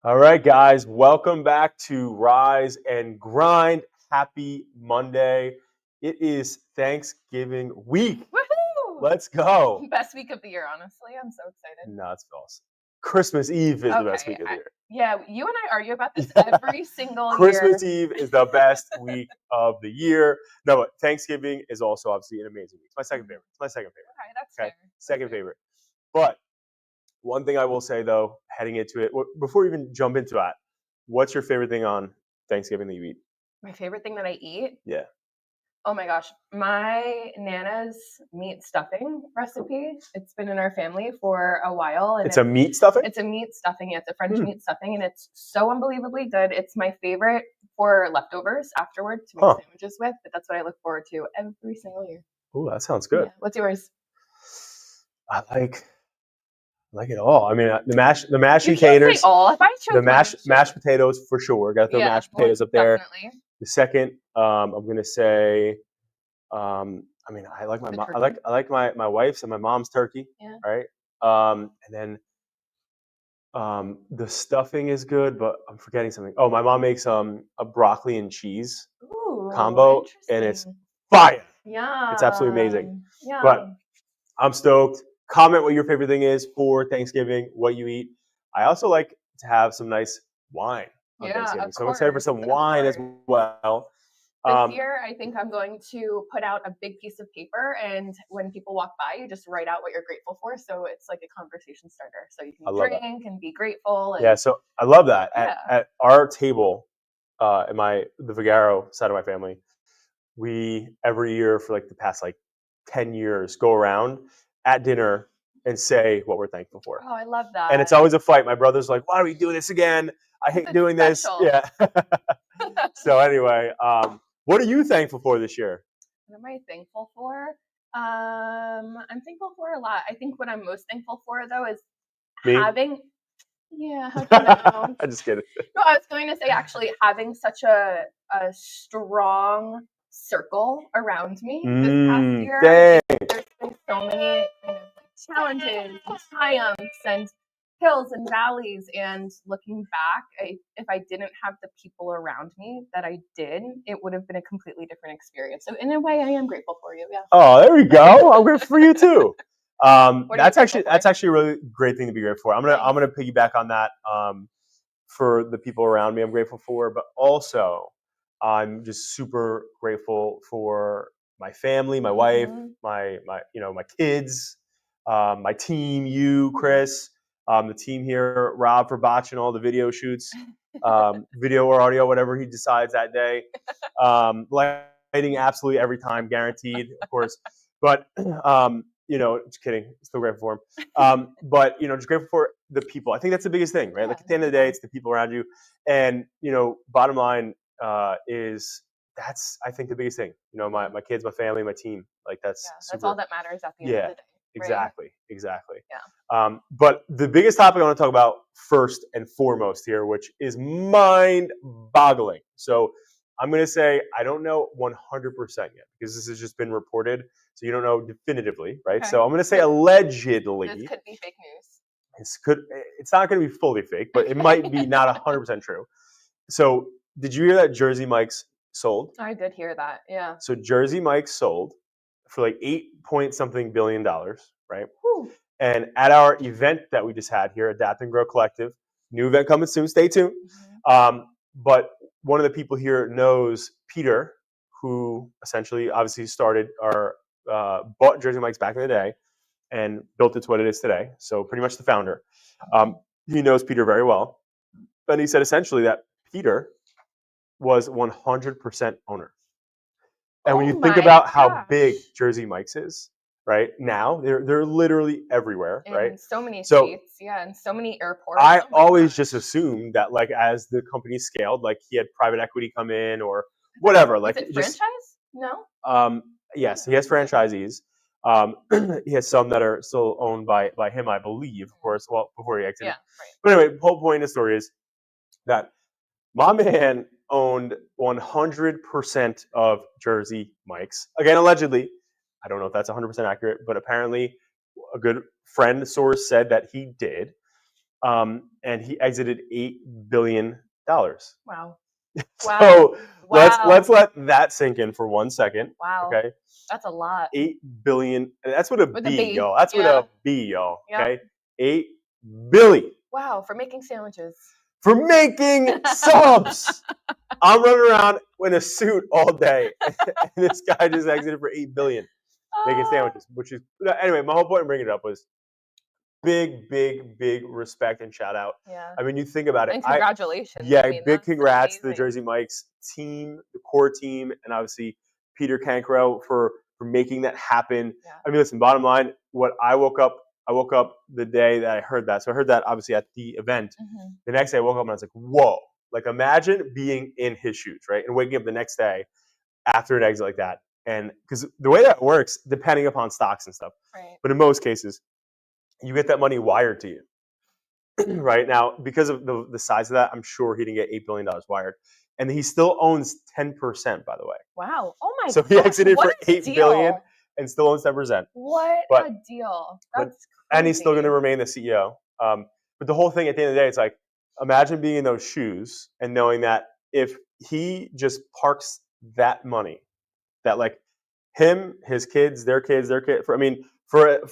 All right, guys, welcome back to Rise and Grind. Happy Monday. It is Thanksgiving week. Woohoo! Let's go. Best week of the year, honestly. I'm so excited. No, it's false. Christmas Eve is the best Okay. week of the year. Yeah, you and I argue about this Yeah. every single Christmas year. Eve is the best week of the year. No, but Thanksgiving is also obviously an amazing week. It's my second favorite. It's my second favorite. Okay, that's Okay, fair. second favorite. But one thing I will say though, heading into it, before we even jump into that, what's your favorite thing on Thanksgiving that you eat? My favorite thing that I eat? Yeah. Oh my gosh, my Nana's meat stuffing recipe. It's been in our family for a while. And It's a meat stuffing? It's a meat stuffing. Yeah, it's a French meat stuffing, and it's so unbelievably good. It's my favorite for leftovers afterward to make sandwiches with, but that's what I look forward to every single year. Oh, that sounds good. Yeah. What's yours? I like it all. I mean, the mashed You can't potatoes. say all. If I chose The one, mashed potatoes for sure. Got to throw mashed potatoes up there. Definitely. The second, I'm gonna say, I mean, I like I like my wife's and my mom's turkey. Yeah. Right. And then the stuffing is good, but I'm forgetting something. Oh, my mom makes a broccoli and cheese combo, and it's fire. Yeah. It's absolutely amazing. Yeah. But I'm stoked. Comment what your favorite thing is for Thanksgiving, what you eat. I also like to have some nice wine on Thanksgiving. So I'm excited for some wine as well. This year, I think I'm going to put out a big piece of paper, and when people walk by, you just write out what you're grateful for. So it's like a conversation starter. So you can drink and be grateful. And yeah, so I love that. At our table, in the Vigaro side of my family, we every year for like the past 10 years go around at dinner and say what we're thankful for. Oh, I love that. And it's always a fight. My brother's like, why do we do this again? I hate doing this. Yeah. So anyway, what are you thankful for this year? What am I thankful for? I'm thankful for a lot. I think what I'm most thankful for though is having. Yeah, how do you know? I'm just kidding. No, I was going to say actually having such a strong circle around me this past year. There's been so many kind of challenges and triumphs and hills and valleys, and looking back, if I didn't have the people around me that I did, it would have been a completely different experience. So in a way, I am grateful for you. Yeah. Oh, there we go. I'm grateful for you too. That's actually a really great thing to be grateful for. I'm gonna piggyback on that. For the people around me, I'm grateful for, but also I'm just super grateful for my family, my wife, my kids, my team, you, Chris, the team here, Rob for botching all the video shoots, video or audio, whatever he decides that day. Lighting absolutely every time, guaranteed, of course. But just kidding. Still grateful for him. But just grateful for the people. I think that's the biggest thing, right? Like at the end of the day, it's the people around you. And bottom line is that's I think the biggest thing. My kids, my family, my team. Like that's all that matters at the end of the day. Exactly. Yeah. But the biggest topic I want to talk about first and foremost here, which is mind-boggling. So I'm going to say I don't know 100% yet because this has just been reported. So you don't know definitively, right? Okay. So I'm going to say allegedly. This could be fake news. It's not going to be fully fake, but it might be not 100% true. So did you hear that Jersey Mike's sold? I did hear that, yeah. So Jersey Mike's sold for like $8-point-something billion, right? Whew. And at our event that we just had here, Adapt and Grow Collective, new event coming soon, stay tuned. But one of the people here knows Peter, who essentially obviously started bought Jersey Mike's back in the day and built it to what it is today. So pretty much the founder. He knows Peter very well. And he said essentially that Peter was 100% owner. And when you think about how big Jersey Mike's is, right now, they're literally everywhere, right? In so many states, and so many airports. I always just assumed that like as the company scaled, like he had private equity come in or whatever. Like is it franchise? No. Yes, he has franchisees. He has some that are still owned by him, I believe, of course. Well, before he exited. Yeah, right. But anyway, the whole point of the story is that my man owned 100% of Jersey Mike's. Again, allegedly. I don't know if that's 100% accurate, but apparently a good friend source said that he did. and he exited $8 billion. Wow. So let's let that sink in for 1 second. Wow. Okay. That's a lot. 8 billion. That's with a With B, a B. y'all. That's with Yeah. a B, y'all. Yep. Okay. 8 billion Wow, for making sandwiches. for making subs. I'm running around in a suit all day, and this guy just exited for 8 billion making sandwiches. Which is anyway. My whole point in bringing it up was big respect and shout out. Yeah. I mean, you think about it. And congratulations. Yeah, I mean, big that's congrats to the amazing. Jersey Mike's team, the core team, and obviously Peter Cancro for making that happen. Yeah. I mean, listen, bottom line, I woke up the day that I heard that. So I heard that obviously at the event. Mm-hmm. The next day I woke up and I was like, whoa. Like imagine being in his shoes, right? And waking up the next day after an exit like that. And because the way that works, depending upon stocks and stuff, Right. but in most cases, you get that money wired to you. Right now, because of the size of that, I'm sure he didn't get $8 billion wired, and he still owns 10%. By the way, wow! Oh my! So he exited for $8 billion and still owns 10%. What a deal! That's crazy. And he's still going to remain the CEO. But the whole thing at the end of the day, it's like imagine being in those shoes and knowing that if he just parks that money, that like him, his kids, their kids, I mean. For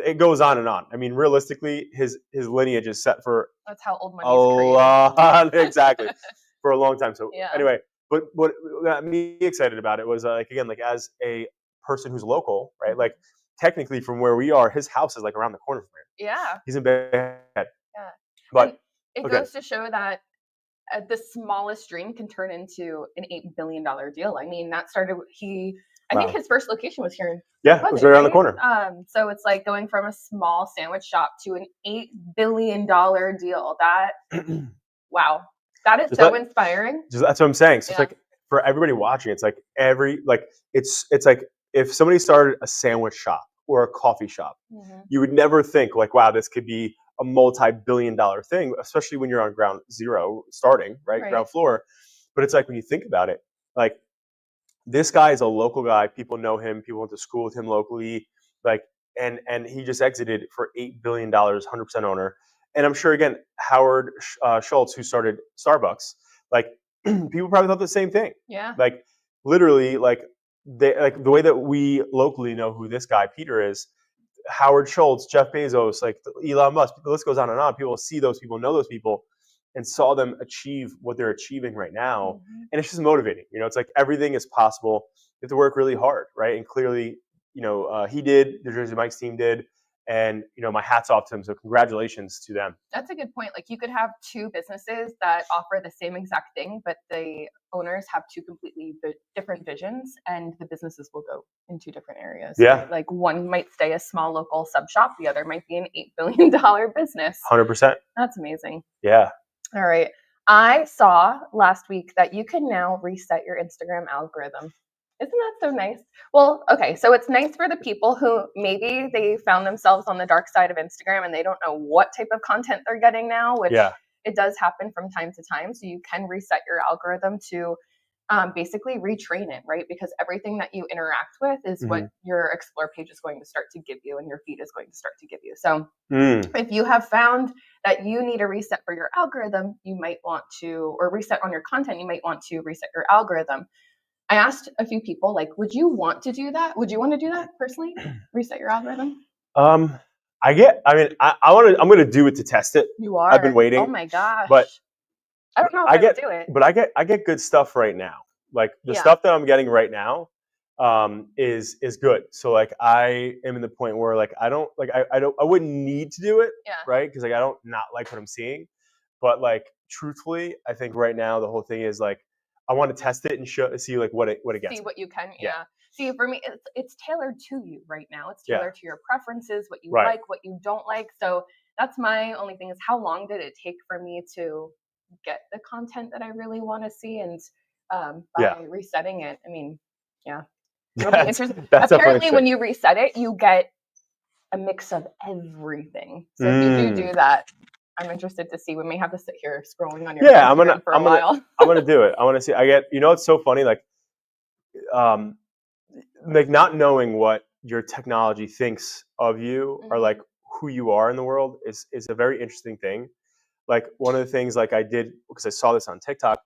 it goes on and on. I mean, realistically, his lineage is set for that's how old money is created. Lot, exactly, for a long time. So yeah. Anyway, but what got me excited about it was like again, like as a person who's local, right? Like technically from where we are, his house is like around the corner from here. Yeah, he's in Bayhead. Yeah, but and it goes to show that the smallest dream can turn into an $8 billion deal. I mean, that started I think his first location was here. Yeah, it was right around the corner. So it's like going from a small sandwich shop to an $8 billion deal. That wow, that is so inspiring. That's what I'm saying. So it's like for everybody watching, it's like it's like if somebody started a sandwich shop or a coffee shop, you would never think like, wow, this could be a multi-billion-dollar thing, especially when you're on ground zero, starting right ground floor. But it's like when you think about it, like. This guy is a local guy. People know him. People went to school with him locally. Like, and he just exited for $8 billion, 100% owner. And I'm sure again, Howard Schultz, who started Starbucks, like people probably thought the same thing. Yeah. Like literally, like the way that we locally know who this guy Peter is. Howard Schultz, Jeff Bezos, like Elon Musk. The list goes on and on. People see those people, know those people. And saw them achieve what they're achieving right now. And it's just motivating. You know, it's like everything is possible. You have to work really hard, right? And clearly, you know, he did, the Jersey Mike's team did. And, you know, my hat's off to him. So congratulations to them. That's a good point. Like you could have two businesses that offer the same exact thing, but the owners have two completely different visions and the businesses will go in two different areas. Yeah. Right? Like one might stay a small local sub shop. The other might be an $8 billion business. 100%. That's amazing. Yeah. All right. I saw last week that you can now reset your Instagram algorithm. Isn't that so nice? Well, okay. So it's nice for the people who maybe they found themselves on the dark side of Instagram and they don't know what type of content they're getting now, which it does happen from time to time. So you can reset your algorithm to basically retrain it, right? Because everything that you interact with is what your Explore page is going to start to give you and your feed is going to start to give you. So if you have found that you need a reset for your algorithm, you might want to, or reset on your content, you might want to reset your algorithm. I asked a few people, like, would you want to do that? Would you want to do that personally? Reset your algorithm? I'm going to do it to test it. You are? I've been waiting. Oh my gosh. But I don't know if I would do it. But I get good stuff right now. Like the stuff that I'm getting right now is good. So like I am in the point where like I wouldn't need to do it, right? Because like I don't not like what I'm seeing. But like truthfully, I think right now the whole thing is like I want to test it and see like what it gets. See what you can, See, for me, it's tailored to you right now. It's tailored to your preferences, what you like, what you don't like. So that's my only thing is how long did it take for me to get the content that I really want to see? And by resetting it, I mean, it'll be interesting. Apparently, when you reset it, you get a mix of everything. So if you do that, I'm interested to see. We may have to sit here scrolling on your Instagram for a while. I'm gonna do it. I want to see. It's so funny. Like not knowing what your technology thinks of you or like who you are in the world is a very interesting thing. like one of the things like I did, because I saw this on TikTok,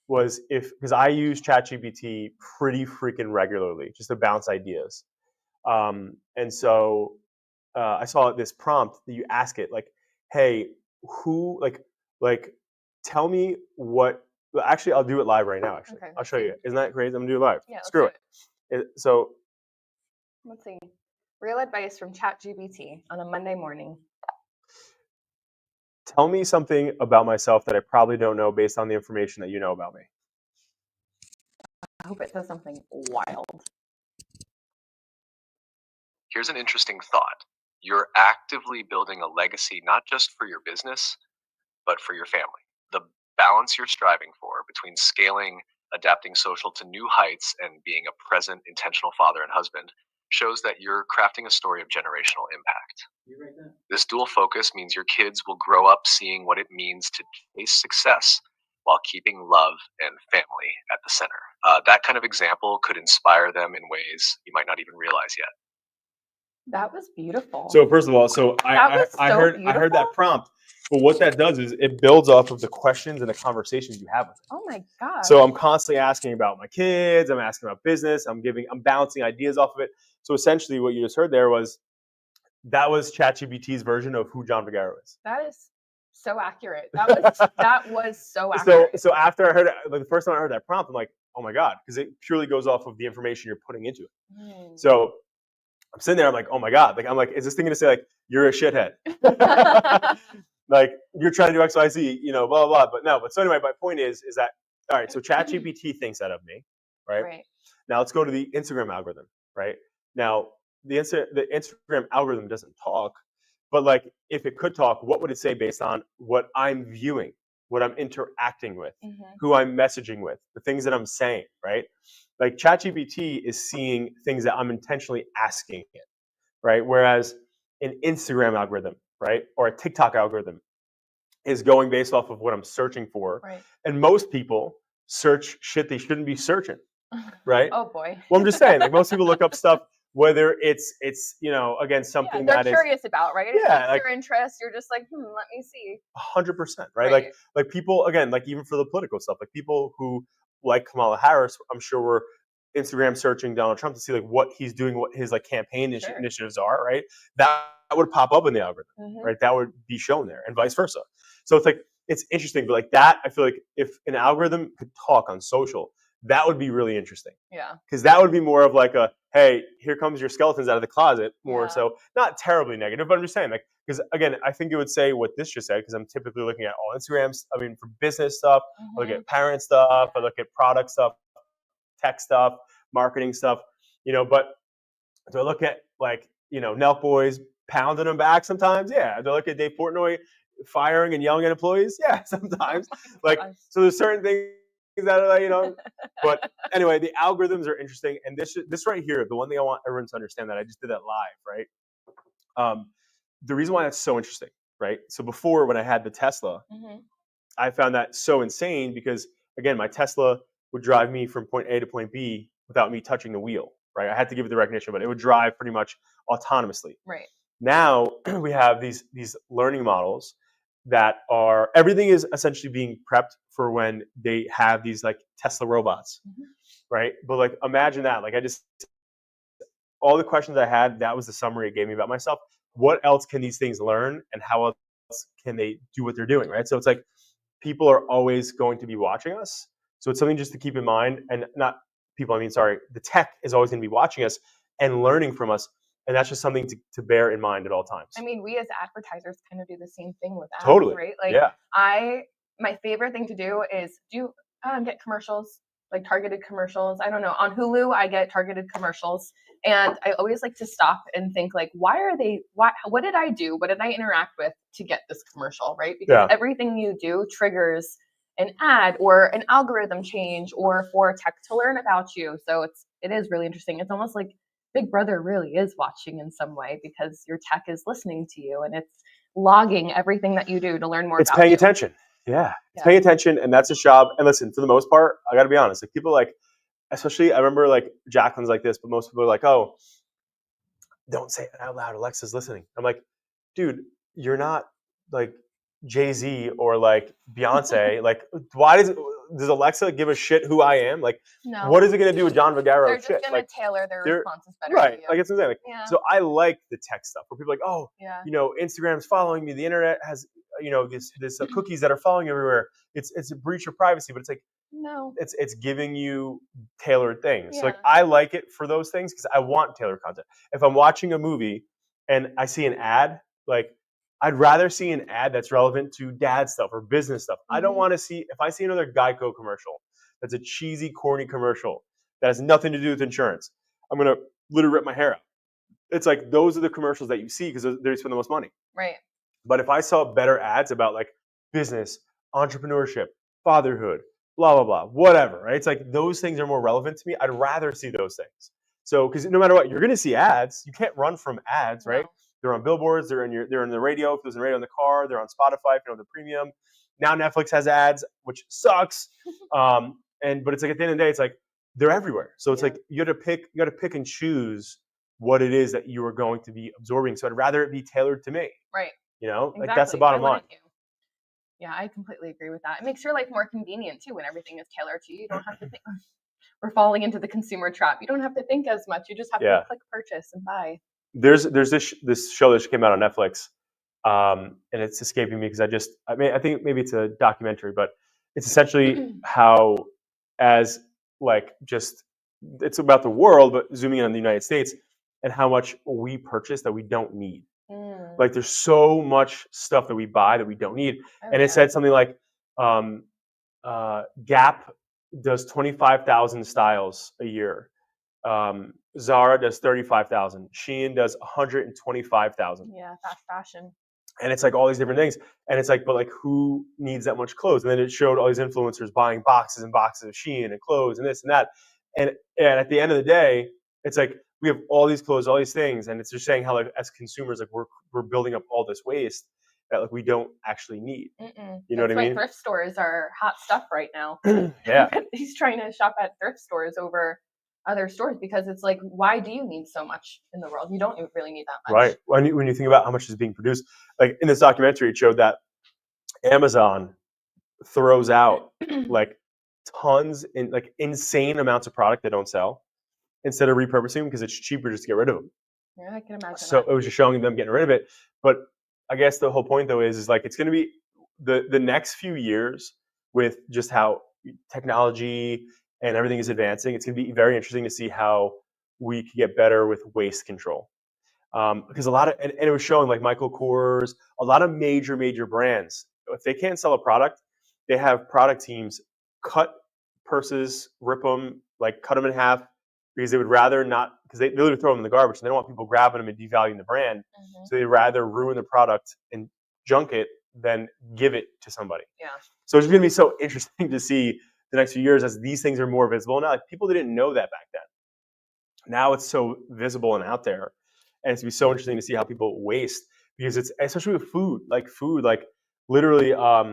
was because I use ChatGPT pretty freaking regularly just to bounce ideas. And so I saw this prompt that you ask it like, hey, who like tell me what. Well, actually, I'll do it live right now. Actually, Okay, I'll show you. Isn't that crazy? I'm gonna do it live. Yeah, let's Screw do it. So let's see. Real advice from ChatGPT on a Monday morning. tell me something about myself that I probably don't know based on the information that you know about me. I hope it says something wild. Here's an interesting thought. You're actively building a legacy not just for your business, but for your family. The balance you're striving for between scaling, adapting social to new heights, and being a present, intentional father and husband shows that you're crafting a story of generational impact. This dual focus means your kids will grow up seeing what it means to chase success while keeping love and family at the center. That kind of example could inspire them in ways you might not even realize yet. That was beautiful. So first of all, I heard that prompt, but what that does is it builds off of the questions and the conversations you have with it. Oh my god. So I'm constantly asking about my kids. I'm asking about business. I'm bouncing ideas off of it. So essentially, what you just heard there was ChatGPT's version of who John Figueroa is. That is so accurate. That was so accurate. So after I heard it, like the first time I heard that prompt, I'm like, oh my god, because it purely goes off of the information you're putting into it. So I'm sitting there, I'm like, oh my god, like I'm like, is this thing gonna say like you're a shithead? Like you're trying to do X, Y, Z, you know, blah blah blah. But no, but so anyway, my point is that all right, so ChatGPT thinks that of me, right? Now let's go to the Instagram algorithm, right? Now the Instagram algorithm doesn't talk, but like if it could talk, what would it say based on what I'm viewing, what I'm interacting with, who I'm messaging with, the things that I'm saying, right? Like ChatGPT is seeing things that I'm intentionally asking it, right? Whereas an Instagram algorithm, right, or a TikTok algorithm is going based off of what I'm searching for. Right. And most people search shit they shouldn't be searching, right? Oh boy. Well, I'm just saying, like most people look up stuff whether it's you know, again, something they're that curious about, right? Yeah, like, your interest. You're just like, let me see. 100%, right? Like people, again, like even for the political stuff, like people who like Kamala Harris, I'm sure were Instagram searching Donald Trump to see like what he's doing, what his like campaign initiatives are, right? That would pop up in the algorithm, right? That would be shown there, and vice versa. So it's like it's interesting, but like that, I feel like if an algorithm could talk on social, that would be really interesting. Yeah. Because that would be more of like a, hey, here comes your skeletons out of the closet, more so, not terribly negative, but I'm just saying, like, because again, I think it would say what this just said, because I'm typically looking at all Instagrams. I mean, for business stuff, I look at parent stuff, I look at product stuff, tech stuff, marketing stuff, you know, but do I look at like, you know, Nelk Boys pounding them back sometimes? Yeah. Do I look at Dave Portnoy firing and yelling at employees? Yeah, sometimes. So there's certain things that are like, you know, but anyway, the algorithms are interesting. And this right here, the one thing I want everyone to understand that I just did that live, right? The reason why that's so interesting, right? So before, when I had the Tesla, I found that so insane because, again, my Tesla would drive me from point A to point B without me touching the wheel, right? I had to give it the recognition, but it would drive pretty much autonomously. Right. Now we have these learning models that are, everything is essentially being prepped for when they have these like Tesla robots, right? But like imagine that, like all the questions I had, that was the summary it gave me about myself. What else can these things learn, and how else can they do what they're doing, right? So it's like people are always going to be watching us. So it's something just to keep in mind, and not people, I mean, sorry, the tech is always going to be watching us and learning from us. And that's just something to bear in mind at all times. I mean, we as advertisers kind of do the same thing with ads, right? Like, my favorite thing to do is get commercials, like targeted commercials. I don't know. On Hulu, I get targeted commercials. And I always like to stop and think, like, what did I do? What did I interact with to get this commercial, right? Because everything you do triggers an ad or an algorithm change or for tech to learn about you. So it is really interesting. It's almost like Big Brother really is watching in some way because your tech is listening to you and it's logging everything that you do to learn more about you. It's paying attention. Yeah. It's paying attention, and that's its job. And listen, for the most part, I got to be honest, like people like, especially I remember like Jacqueline's like this, but most people are like, oh, don't say it out loud. Alexa's listening. I'm like, dude, you're not like, Jay-Z or like Beyonce. Like, why does Alexa give a shit who I am? Like, No. what is it going to do with John Vigaro? They're just going to tailor their responses better. Right. To you. Like, it's insane. Like, yeah. So I like the tech stuff where people are like, oh, yeah. you know, Instagram's following me. The internet has, you know, this cookies that are following you everywhere. It's a breach of privacy, but it's like, no, it's giving you tailored things. Yeah. So like, I like it for those things because I want tailored content. If I'm watching a movie and I see an ad, like, I'd rather see an ad that's relevant to dad stuff or business stuff. I don't want to see, if I see another Geico commercial that's a cheesy, corny commercial that has nothing to do with insurance, I'm going to literally rip my hair out. It's like, those are the commercials that you see because they spend the most money. Right. But if I saw better ads about like business, entrepreneurship, fatherhood, blah, blah, blah, whatever, right? It's like those things are more relevant to me. I'd rather see those things. So, because no matter what, you're going to see ads. You can't run from ads, right? No. They're on billboards. They're in the radio. If there's a radio in the car, they're on Spotify. If you know the premium. Now Netflix has ads, which sucks. But it's like at the end of the day, it's like they're everywhere. So it's like you got to pick and choose what it is that you are going to be absorbing. So I'd rather it be tailored to me. Right. You know, exactly. Like that's the bottom line. Yeah, I completely agree with that. It makes your life more convenient too when everything is tailored to you. You don't have to think. We're falling into the consumer trap. You don't have to think as much. You just have to click purchase and buy. There's this show that just came out on Netflix, and it's escaping me because I think maybe it's a documentary, but it's essentially how it's about the world, but zooming in on the United States and how much we purchase that we don't need. Like there's so much stuff that we buy that we don't need. And it said something like Gap does 25,000 styles a year. Zara does 35,000. Shein does 125,000. Yeah, fast fashion. And it's like all these different things. And it's like, but like who needs that much clothes? And then it showed all these influencers buying boxes and boxes of Shein and clothes and this and that. And at the end of the day, it's like we have all these clothes, all these things, and it's just saying how like as consumers, like we're building up all this waste that like we don't actually need. You know what I mean? Thrift stores are hot stuff right now. Yeah. He's trying to shop at thrift stores over other stores because it's like, why do you need so much in the world? You don't really need that much. Right. When you think about how much is being produced, like in this documentary, it showed that Amazon throws out like tons in like insane amounts of product they don't sell instead of repurposing them because it's cheaper just to get rid of them. Yeah, I can imagine. So it was just showing them getting rid of it. But I guess the whole point though is like it's going to be the next few years with just how technology and everything is advancing. It's going to be very interesting to see how we can get better with waste control. Because a lot of and it was showing like Michael Kors, a lot of major brands. If they can't sell a product, they have product teams cut purses, rip them, like cut them in half because they would rather not, because they literally throw them in the garbage and they don't want people grabbing them and devaluing the brand. So they'd rather ruin the product and junk it than give it to somebody. Yeah. So it's going to be so interesting to see the next few years as these things are more visible. Now, like people didn't know that back then. Now it's so visible and out there. And it's going to be so interesting to see how people waste because it's, especially with food, like literally, I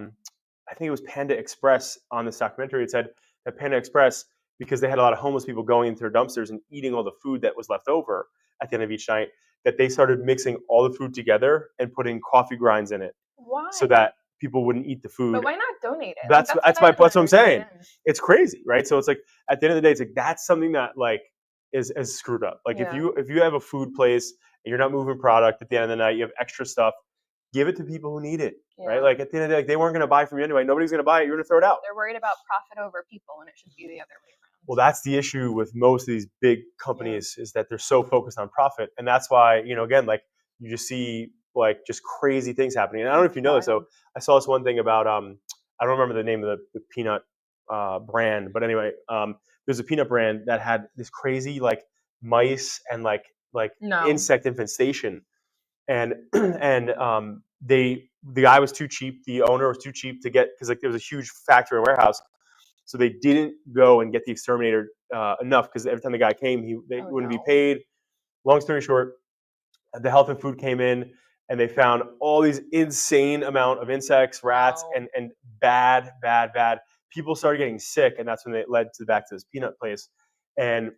think it was Panda Express on this documentary. It said that Panda Express, because they had a lot of homeless people going into their dumpsters and eating all the food that was left over at the end of each night, that they started mixing all the food together and putting coffee grinds in it. Why? So that people wouldn't eat the food. But why not donate it? That's what I'm saying. It's crazy, right? So it's like at the end of the day, it's like that's something that like is screwed up. Like if you have a food place and you're not moving product at the end of the night, you have extra stuff, give it to people who need it, right? Like at the end of the day, like, they weren't going to buy from you anyway. Nobody's going to buy it. You're going to throw it out. They're worried about profit over people, and it should be the other way around. Well, that's the issue with most of these big companies is that they're so focused on profit, and that's why again, like you just see like just crazy things happening. And I don't know if you know this. So I saw this one thing about I don't remember the name of the peanut brand, but anyway, there's a peanut brand that had this crazy like mice and like insect infestation, and the guy was too cheap, the owner was too cheap to get, because like there was a huge factory and warehouse, so they didn't go and get the exterminator enough, because every time the guy came, they wouldn't be paid. Long story short, the health and food came in and they found all these insane amount of insects, rats, and bad. People started getting sick, and that's when they led back to this peanut place. And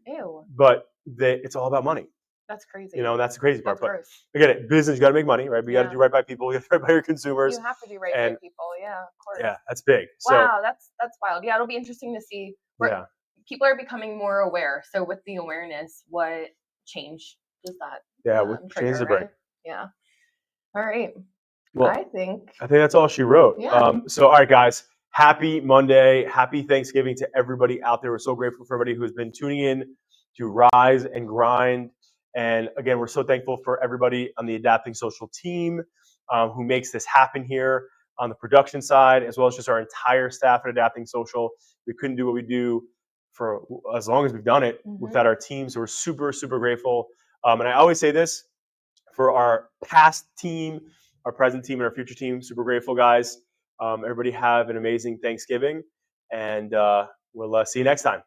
but it's all about money. That's crazy. You know, that's the crazy part. That's But gross. again, business, you got to make money, right? But you got to do right by people. You got to do right by your consumers. You have to do right by people. Yeah, of course. Yeah, that's big. Wow, that's wild. Yeah, it'll be interesting to see where people are becoming more aware. So with the awareness, what change does that? Yeah, what change the brain? Yeah. All right. Well, I think that's all she wrote. Yeah. So, all right, guys. Happy Monday. Happy Thanksgiving to everybody out there. We're so grateful for everybody who's been tuning in to Rise and Grind. And again, we're so thankful for everybody on the Adapting Social team who makes this happen here on the production side, as well as just our entire staff at Adapting Social. We couldn't do what we do for as long as we've done it without our team. So we're super, super grateful. And I always say this for our past team, our present team, and our future team. Super grateful, guys. Everybody have an amazing Thanksgiving, and we'll see you next time.